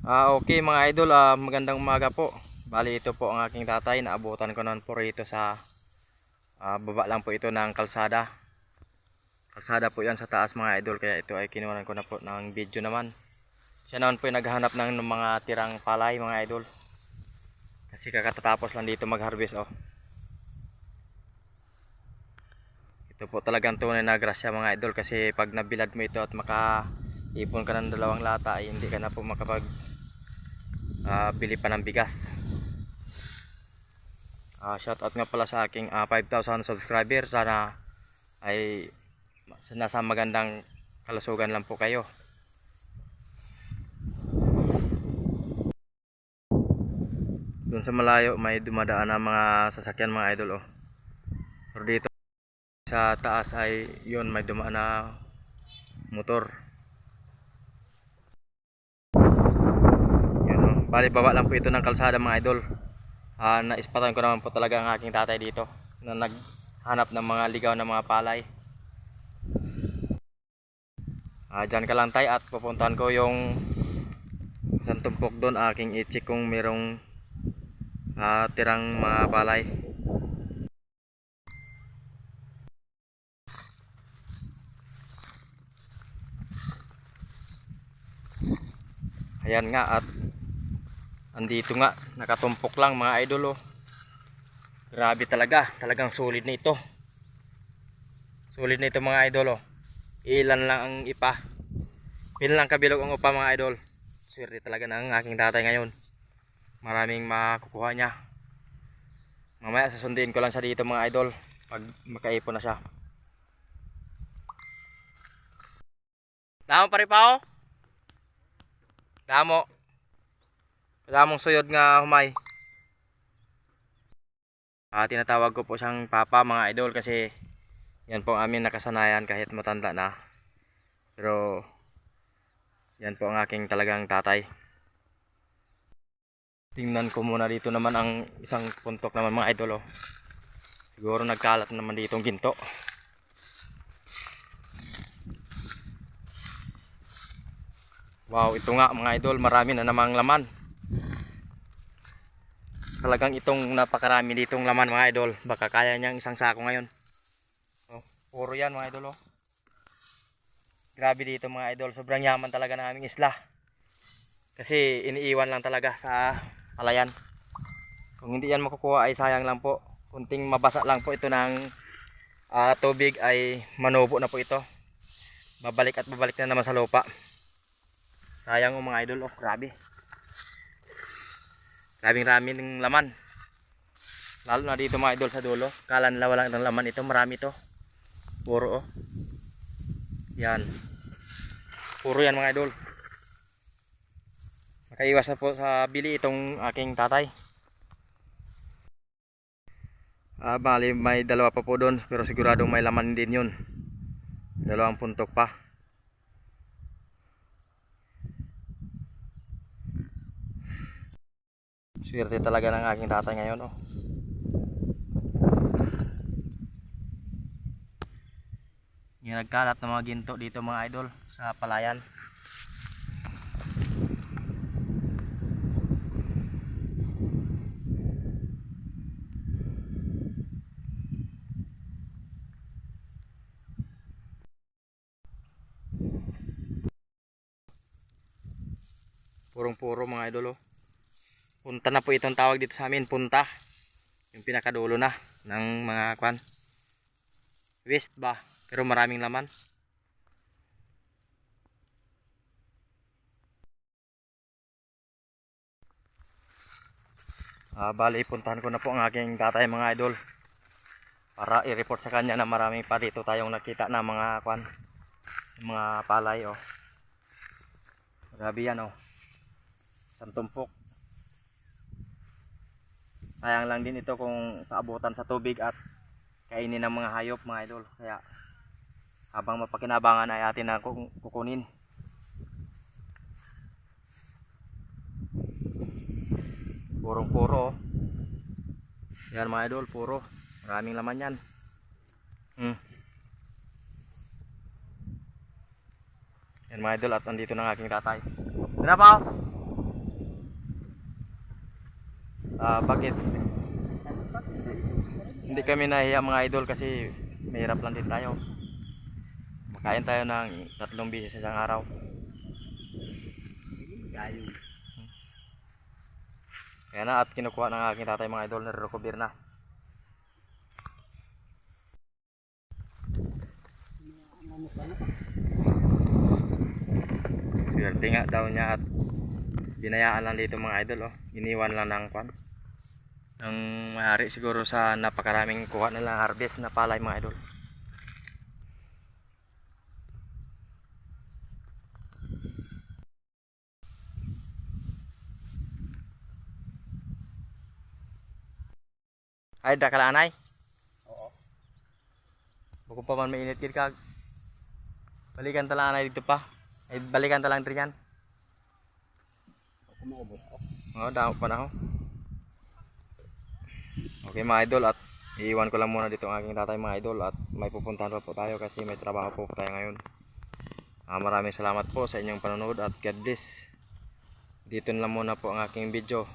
Okay mga idol, magandang umaga po. Bali ito po ang aking tatay. Naabutan ko naman po rito sa baba lang po ito ng kalsada. Kalsada po yan sa taas mga idol. Kaya ito ay kinuha ko na po ng video naman. Siya naman po ay naghahanap ng mga tirang palay mga idol. Kasi kakatatapos lang dito mag-harvest oh. Ito po talagang tunay na grasya mga idol. Kasi pag nabilad mo ito at makaipon ka ng 2 lata ay hindi ka na po makapag bili pa ng bigas. Shout out nga pala sa aking 5,000 subscriber. Sana ay nasa magandang kalusugan lang po kayo. Doon sa malayo may dumadaan na mga sasakyan mga idol oh. Pero dito sa taas ay yun, may dumaan na motor. Yun, oh. Bali baba lang po ito ng kalsada mga idol. Naispatan ko naman po talaga ang aking tatay dito na naghanap ng mga ligaw na mga palay. Dyan ka lang tay at pupuntahan ko yung isang tumpok doon. Aking i-check kung merong tirang mga palay. Ayan nga, at andito nga, nakatumpok lang mga idol oh. Grabe talaga, talagang solid na ito. Solid na ito mga idol oh. Ilan lang ang ipa, ilan lang kabilog ang upa mga idol. Swerte talaga ng aking tatay ngayon. Maraming makukuha niya. Mamaya sasunduin ko lang siya dito mga idol pag makaipon na siya. Damo pa rin pa oh. Damo. Damong suyod nga humay. Tinatawag ko po siyang papa mga idol kasi yan po ang aming nakasanayan kahit matanda na. Pero yan po ang aking talagang tatay. Tingnan ko muna dito naman ang isang puntok naman mga idol oh. Siguro nagkalat naman dito ang ginto. Wow, ito nga mga idol, marami na namang laman. Talagang itong napakarami ditong laman mga idol. Baka kaya niyang isang sako ngayon. Oh, puro yan mga idol oh. Grabe dito mga idol, sobrang yaman talaga ng aming isla. Kasi iniiwan lang talaga sa palayan. Kung hindi yan makukuha ay sayang lang po. Kunting mabasa lang po ito ng tubig ay manubo na po ito. Babalik at babalik na naman sa lupa. Sayang oh mga idol oh, grabe. Grabing rami ng laman. Lalo na dito mga idol sa dulo. Kala nila walang laman ito, marami ito. Puro oh. Yan. Puro yan mga idol. Nakaiwas na po sa bili itong aking tatay. Bali may dalawa pa po doon, pero siguradong may laman din yun. Dalawang puntok pa. Swerte talaga ng aking tatay ngayon oh. Yung nagkalat ng mga ginto dito mga idol sa palayan. Purong-puro mga idol oh. Punta na po itong tawag dito sa amin, punta. Yung pinakadulo na ng mga kwan. West ba? Pero maraming laman. Bali puntahan ko na po ang aking tatay mga idol. Para i-report sa kanya na maraming pa dito tayong nakita na mga kwan. Mga palay oh. Grabe yan oh. Isang tumpok. Sayang lang din ito kung paabutan sa tubig at kainin ng mga hayop mga idol. Kaya habang mapakinabangan ay atin na kukunin. Purong puro oh. Yan mga idol, puro. Maraming laman yan. Yan mga idol, at andito ng aking tatay. Kenapa? Bakit? Hindi kami nahiya mga idol kasi mahirap lang din tayo. Makain tayo ng 3 beses sa isang araw. Kaya na at kinukuha ng aking tatay mga idol, nare-recover na. Swerte nga daw niya at binayaan lang dito mga idol, oh. Iniwan lang ng kwan. Ang may-ari siguro sa napakaraming kuha nilang harvest na palay mga idol. Ay, dakalanay. Oo. Buko pa man mainit kid kag. Balikan talanay dito pa. Ay balikan talang diri yan. Ako maubos ako. Oh, damo pa na ako. Okay mga idol, at iiwan ko lang muna dito ang aking tatay mga idol, at may pupuntahan pa po tayo kasi may trabaho po tayo ngayon. Maraming salamat po sa inyong panonood at God bless. Dito na lang muna po ang aking video.